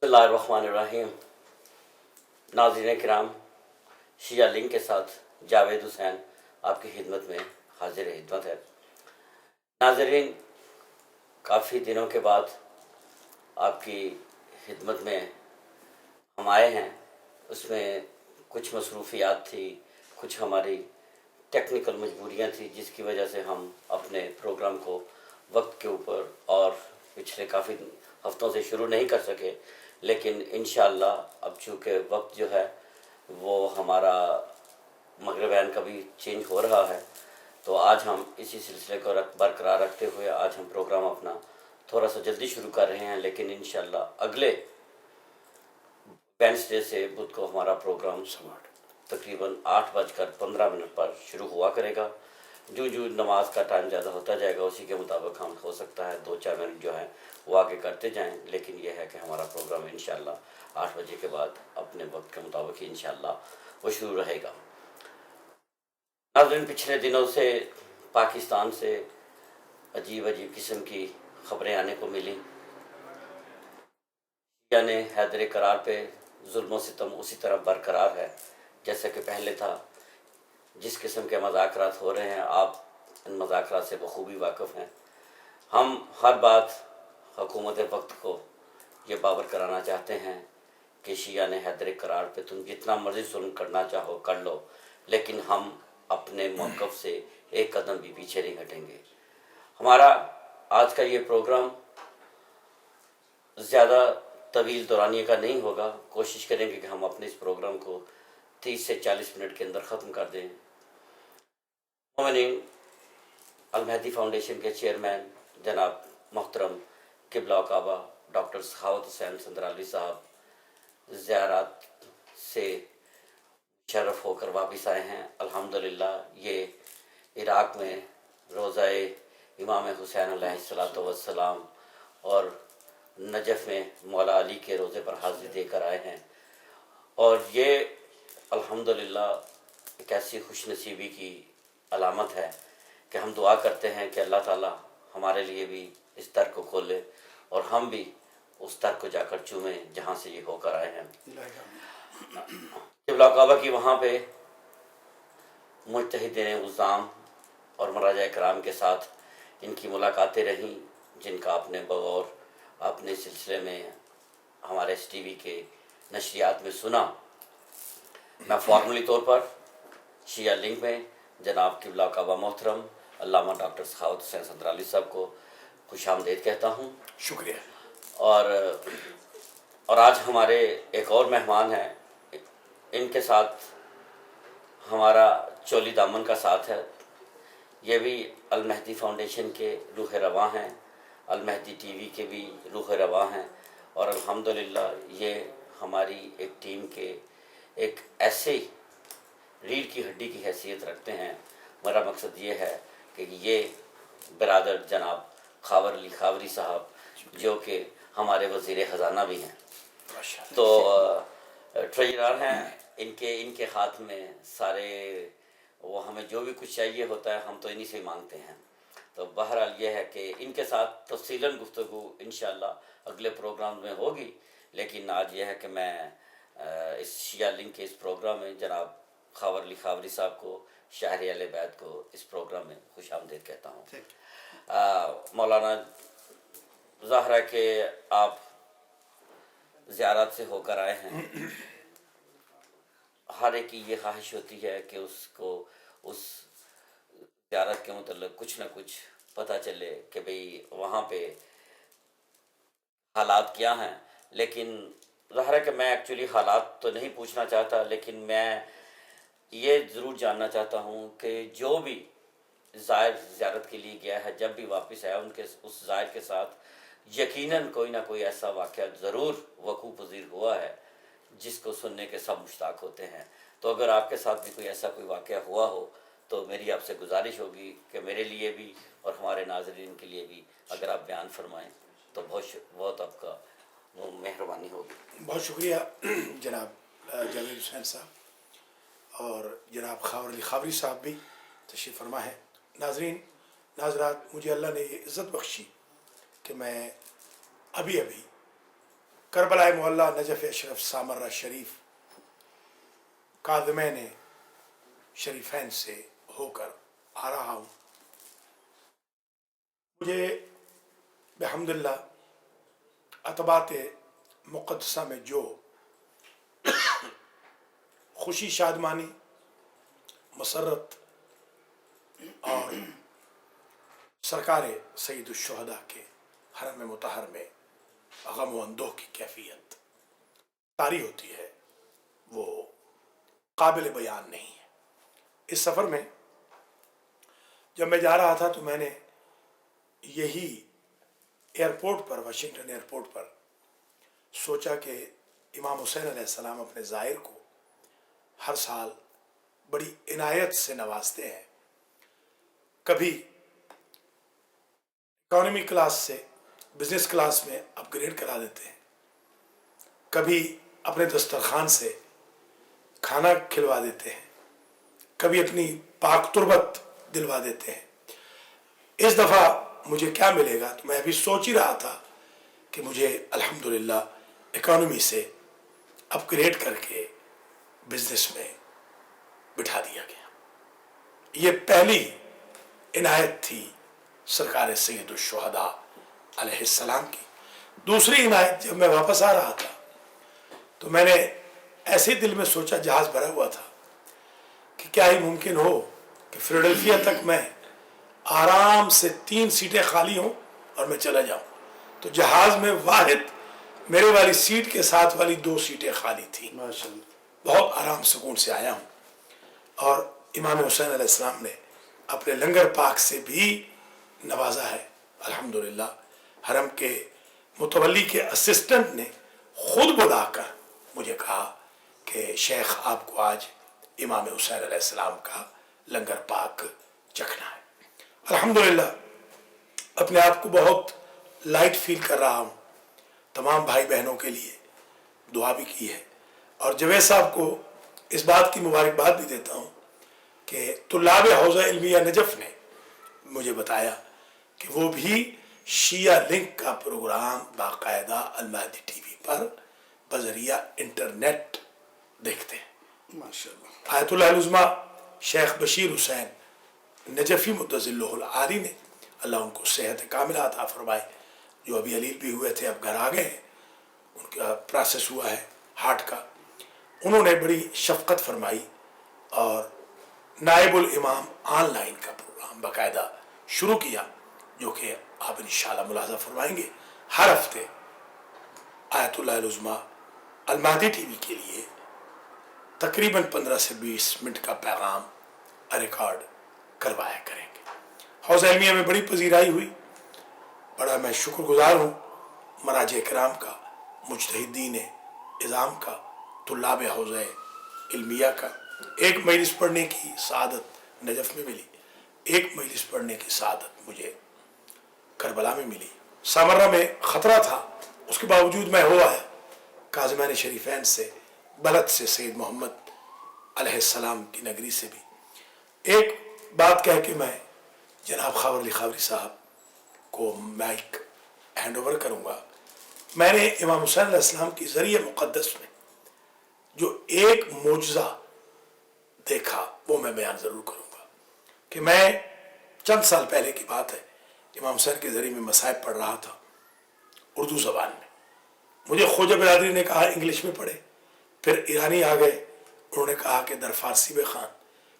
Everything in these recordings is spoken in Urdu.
بسم اللہ الرحمن الرحیم. ناظرین کرام، شیعہ لنک کے ساتھ جاوید حسین آپ کی خدمت میں حاضر خدمت ہے. ناظرین، کافی دنوں کے بعد آپ کی خدمت میں ہم آئے ہیں. اس میں کچھ مصروفیات تھی، کچھ ہماری ٹیکنیکل مجبوریاں تھیں، جس کی وجہ سے ہم اپنے پروگرام کو وقت کے اوپر اور پچھلے کافی ہفتوں سے شروع نہیں کر سکے. لیکن انشاءاللہ اب چونکہ وقت جو ہے وہ ہمارا مغربین کا بھی چینج ہو رہا ہے، تو آج ہم اسی سلسلے کو برقرار رکھتے ہوئے آج ہم پروگرام اپنا تھوڑا سا جلدی شروع کر رہے ہیں. لیکن انشاءاللہ اگلے وینسڈے سے بدھ کو ہمارا پروگرام تقریباً 8:15 پر شروع ہوا کرے گا. جو نماز کا ٹائم زیادہ ہوتا جائے گا اسی کے مطابق ہم ہو سکتا ہے 2-4 منٹ جو ہیں وہ آگے کرتے جائیں. لیکن یہ ہے کہ ہمارا پروگرام انشاءاللہ 8 بجے کے بعد اپنے وقت کے مطابق ہی انشاءاللہ وہ شروع رہے گا. ناظرین، پچھلے دنوں سے پاکستان سے عجیب قسم کی خبریں آنے کو ملی. یعنی حیدر قرار پہ ظلم و ستم اسی طرح برقرار ہے جیسا کہ پہلے تھا. جس قسم کے مذاکرات ہو رہے ہیں آپ ان مذاکرات سے بخوبی واقف ہیں. ہم ہر بات حکومت وقت کو یہ باور کرانا چاہتے ہیں کہ شیعہ نے حیدر قرار پہ تم جتنا مرضی ظلم کرنا چاہو کر لو، لیکن ہم اپنے موقف سے ایک قدم بھی پیچھے نہیں ہٹیں گے. ہمارا آج کا یہ پروگرام زیادہ طویل دورانیے کا نہیں ہوگا. کوشش کریں گے کہ ہم اپنے اس پروگرام کو 30 سے 40 منٹ کے اندر ختم کر دیں. مومنین، المہدی فاؤنڈیشن کے چیئرمین جناب محترم قبلہ کعبہ ڈاکٹر سخاوت حسین سندرالی صاحب زیارات سے شرف ہو کر واپس آئے ہیں. الحمدللہ یہ عراق میں روضہ امام حسین علیہ السلام اور نجف میں مولا علی کے روضے پر حاضری دے کر آئے ہیں. اور یہ الحمدللہ ایک ایسی خوش نصیبی کی علامت ہے کہ ہم دعا کرتے ہیں کہ اللہ تعالی ہمارے لیے بھی اس در کو کھولے اور ہم بھی اس در کو جا کر چومیں جہاں سے یہ ہو کر آئے ہیں. قبلہ کعبہ کی وہاں پہ مجتہدین عظام اور مراجع کرام کے ساتھ ان کی ملاقاتیں رہیں، جن کا آپ نے بغور اپنے سلسلے میں ہمارے ایس ٹی وی کے نشریات میں سنا. میں فارملی طور پر شیعہ لنک میں جناب قبلہ کعبہ محترم علامہ ڈاکٹر سخاوت حسین سندرالی صاحب کو خوش آمدید کہتا ہوں. شکریہ. اور آج ہمارے ایک اور مہمان ہیں. ان کے ساتھ ہمارا چولی دامن کا ساتھ ہے. یہ بھی المہدی فاؤنڈیشن کے روح رواں ہیں، المہدی ٹی وی کے بھی روح رواں ہیں، اور الحمدللہ یہ ہماری ایک ٹیم کے ایک ایسے ریڑھ کی ہڈی کی حیثیت رکھتے ہیں. میرا مقصد یہ ہے کہ یہ برادر جناب خاور علی خاوری صاحب جو کہ ہمارے وزیر خزانہ بھی ہیں، تو ٹریجرر ہیں، ان کے ہاتھ میں سارے وہ ہمیں جو بھی کچھ چاہیے ہوتا ہے ہم تو انہی سے ہی مانگتے ہیں. تو بہرحال یہ ہے کہ ان کے ساتھ تفصیلاً گفتگو انشاءاللہ اگلے پروگرام میں ہوگی. لیکن آج یہ ہے کہ میں اس شیعہ لنک کے اس پروگرام میں جناب خاور علی خاوری صاحب کو، شاہر اہل بیت کو اس پروگرام میں خوش آمدید کہتا ہوں. مولانا، ظاہر ہے کہ آپ زیارت سے ہو کر آئے ہیں. ہر ایک کی یہ خواہش ہوتی ہے کہ اس کو اس زیارت کے متعلق کچھ نہ کچھ پتہ چلے کہ بھئی وہاں پہ حالات کیا ہیں. لیکن ظاہر ہے کہ میں ایکچولی حالات تو نہیں پوچھنا چاہتا، لیکن میں یہ ضرور جاننا چاہتا ہوں کہ جو بھی زائر زیارت کے لیے گیا ہے جب بھی واپس آیا اس زائر کے ساتھ یقیناً کوئی نہ کوئی ایسا واقعہ ضرور وقوع پذیر ہوا ہے جس کو سننے کے سب مشتاق ہوتے ہیں. تو اگر آپ کے ساتھ بھی کوئی ایسا کوئی واقعہ ہوا ہو تو میری آپ سے گزارش ہوگی کہ میرے لیے بھی اور ہمارے ناظرین کے لیے بھی اگر آپ بیان فرمائیں تو بہت آپ کا مہربانی ہوگی. بہت شکریہ جناب جاوید حسین صاحب اور جناب خاور علی خاوری صاحب بھی تشریف فرما ہے. ناظرین ناظرات، مجھے اللہ نے یہ عزت بخشی کہ میں ابھی کربلا معلیٰ نجف اشرف سامرہ شریف کاظمین شریفین سے ہو کر آ رہا ہوں. مجھے بحمداللہ عتبات مقدسہ میں جو خوشی شادمانی مسرت اور سرکار سید الشہداء کے حرم مطہر میں غم و اندوہ کی کیفیت طاری ہوتی ہے وہ قابل بیان نہیں ہے. اس سفر میں جب میں جا رہا تھا تو میں نے یہی ایئرپورٹ پر واشنگٹن ایئرپورٹ پر سوچا کہ امام حسین علیہ السلام اپنے زائر کو ہر سال بڑی عنایت سے نوازتے ہیں. کبھی اکانومی کلاس سے بزنس کلاس میں اپ گریڈ کرا دیتے ہیں, کبھی اپنے دسترخوان سے کھانا کھلوا دیتے ہیں, کبھی اپنی پاک تربت دلوا دیتے ہیں. اس دفعہ مجھے کیا ملے گا تو میں ابھی سوچ ہی رہا تھا کہ مجھے الحمدللہ اکانومی سے اپ گریڈ کر کے بزنس میں بٹھا دیا گیا. یہ پہلی عنایت تھی سرکار سید الشہداء علیہ السلام کی. دوسری عنایت جب میں واپس آ رہا تھا تو میں نے ایسے دل میں سوچا, جہاز بھرا ہوا تھا, کہ کیا ہی ممکن ہو کہ فیلڈلفیا تک میں آرام سے 3 سیٹیں خالی ہوں اور میں چلا جاؤں. تو جہاز میں واحد میرے والی سیٹ کے ساتھ والی 2 سیٹیں خالی تھیں. بہت آرام سکون سے آیا ہوں. اور امام حسین علیہ السلام نے اپنے لنگر پاک سے بھی نوازا ہے الحمدللہ. حرم کے متولی کے اسسٹنٹ نے خود بلا کر مجھے کہا کہ شیخ آپ کو آج امام حسین علیہ السلام کا لنگر پاک چکھنا ہے. الحمدللہ اپنے آپ کو بہت لائٹ فیل کر رہا ہوں. تمام بھائی بہنوں کے لیے دعا بھی کی ہے, اور جوید صاحب کو اس بات کی مبارکباد بھی دیتا ہوں کہ طلاب حوزہ علمیہ نجف نے مجھے بتایا کہ وہ بھی شیعہ لنک کا پروگرام باقاعدہ المہدی ٹی وی پر بذریعہ انٹرنیٹ دیکھتے ہیں. ماشاءاللہ. آیت اللہ العظمیٰ شیخ بشیر حسین نجفی متظلہ العالی نے اللہ ان کو صحت کاملہ عطا فرمائے, جو ابھی علیل بھی ہوئے تھے اب گھر آ گئے ہیں, ان کا پروسیس ہوا ہے ہارٹ کا. انہوں نے بڑی شفقت فرمائی اور نائب الامام آن لائن کا پروگرام باقاعدہ شروع کیا, جو کہ آپ انشاءاللہ ملاحظہ فرمائیں گے ہر ہفتے آیت اللہ العظمیٰ المہدی ٹی وی کے لیے تقریباً 15 سے 20 منٹ کا پیغام ریکارڈ کروایا کریں گے. حوزہ علمیہ میں بڑی پذیرائی ہوئی. بڑا میں شکر گزار ہوں مراجع کرام کا, مجتہدین اعظام کا, طلاب حوزہ علمیہ کا. ایک مجلس پڑھنے کی سعادت نجف میں ملی, ایک مجلس پڑھنے کی سعادت مجھے کربلا میں ملی. سامرہ میں خطرہ تھا, اس کے باوجود میں ہو آیا. کاظمین شریفین سے, بلد سے, سید محمد علیہ السلام کی نگری سے بھی. ایک بات کہہ کے میں جناب خاور علی خاوری صاحب کو مائک ہینڈ اوور کروں گا. میں نے امام حسین علیہ السلام کی ذریعہ مقدس میں جو ایک معجزہ دیکھا وہ میں بیان ضرور کروں گا. کہ میں چند سال پہلے کی بات ہے, امام حسین کے ذریعے میں مصائب پڑھ رہا تھا اردو زبان میں. مجھے خواجہ برادری نے کہا انگلش میں پڑھے, پھر ایرانی آ گئے, انہوں نے کہا کہ در فارسی میں خان,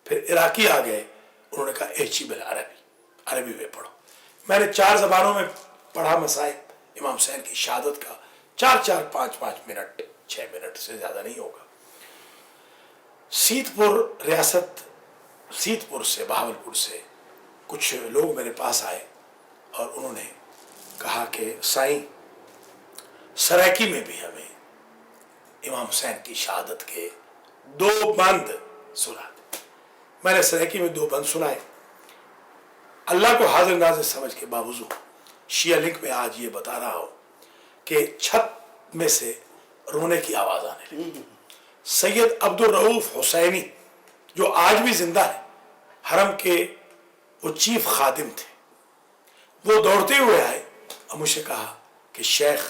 پھر عراقی آ گئے, انہوں نے کہا ایچی بالعربی, عربی میں پڑھو. میں نے 4 زبانوں میں پڑھا مصائب امام حسین کی شہادت کا, 4 5 منٹ 6 منٹ سے زیادہ نہیں ہوگا. سیت پور ریاست, سیت پور سے, بہاولپور سے کچھ لوگ میرے پاس آئے اور انہوں نے کہا کہ سائیں سرائکی میں بھی ہمیں امام حسین کی شہادت کے 2 بند سنا دیں. میں نے سرائکی میں 2 بند سنائے. اللہ کو حاضر ناظر سمجھ کے باوضو شیعہ لنک میں آج یہ بتا رہا ہوں کہ چھت میں سے رونے کی آواز آنے لگی. سید عبد الرؤف حسینی جو آج بھی زندہ ہے, حرم کے وہ چیف خادم تھے, وہ دوڑتے ہوئے آئے اور مجھ سے کہا کہ شیخ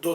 2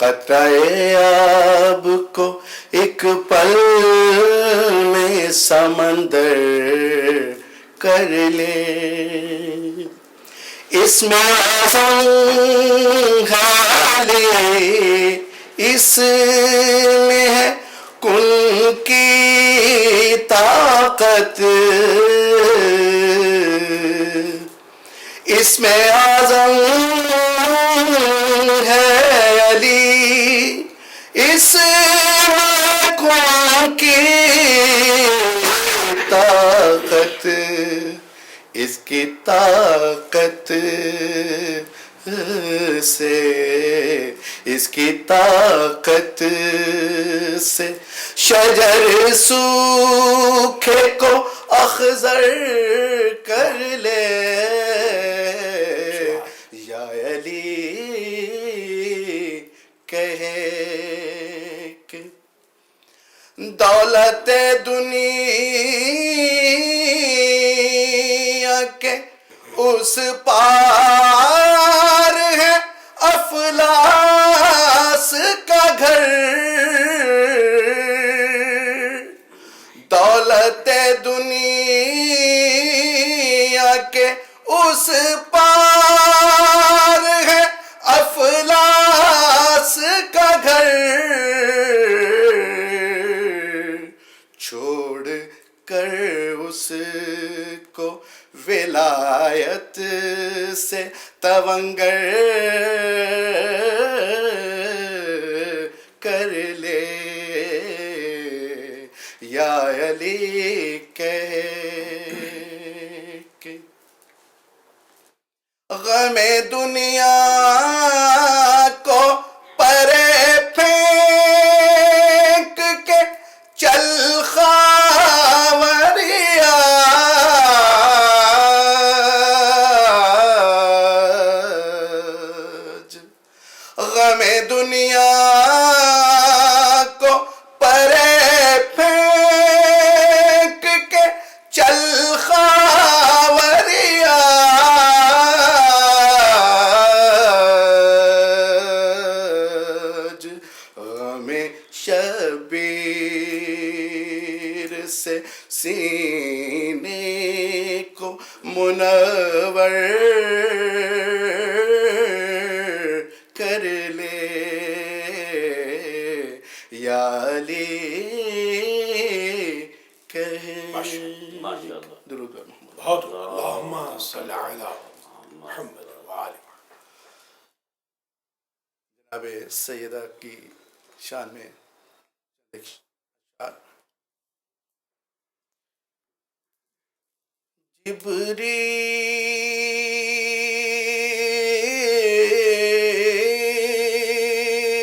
قطرے آب کو ایک پل میں سمندر کر لے. اس میں اعظم ہے اس میں ہے کن کی طاقت. اس میں اعظم ہے علی اس میں کن کی طاقت. اس کی طاقت سے اس کی طاقت سے شجر سوکھے کو اخضر کر لے. یا علی کہے کہ دولت دنیا کے اس پار ہے افلاس کا گھر. دولت دنیا کے اس پار ہے افلاس کا گھر. چھوڑ کر اس کو ولایت سے تونگر کر لے. یا علی کہے کہ غم دنیا کو پرے پھینک کے چل خاوریا. غم دنیا کو پرے پھینک کے چل خاوریا. غم شبیر سے سینے کو منور کر لے. یا علی کہے. درود بر محمد. بہت اللہم صلی علی محمد وآل محمد. جناب سیدہ کی شان میں ایک شعر.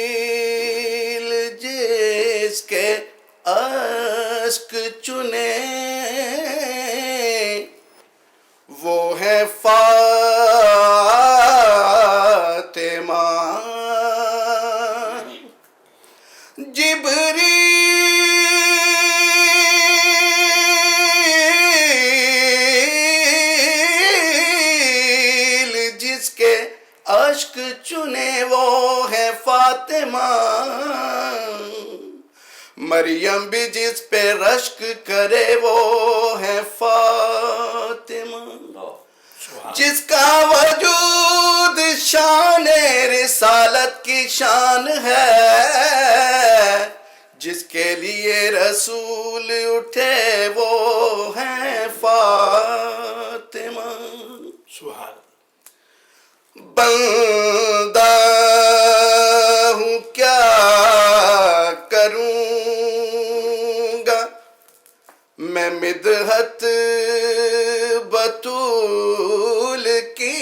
جبریل جس کے اشک چنے وہ ہے فاطمہ. جبریل جس کے اشک چنے وہ ہے فاطمہ. مریم بھی جس پہ رشک کرے وہ ہے فاطمہ. جس کا وجود شان رسالت کی شان ہے جس کے لیے رسول اٹھے وہ ہیں فاطمہ. سبحان. بندہ ہوں کیا کروں گا میں مدحت بطول کی.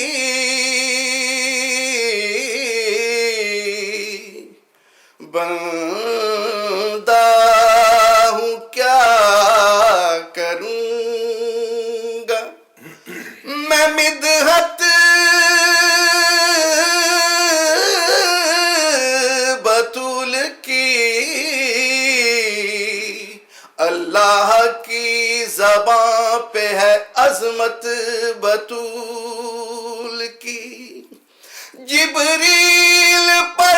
بندہ ہوں کیا کروں گا میں مدحت بطول کی. اللہ کی زباں پہ ہے عظمت بطول کی. جبریل پر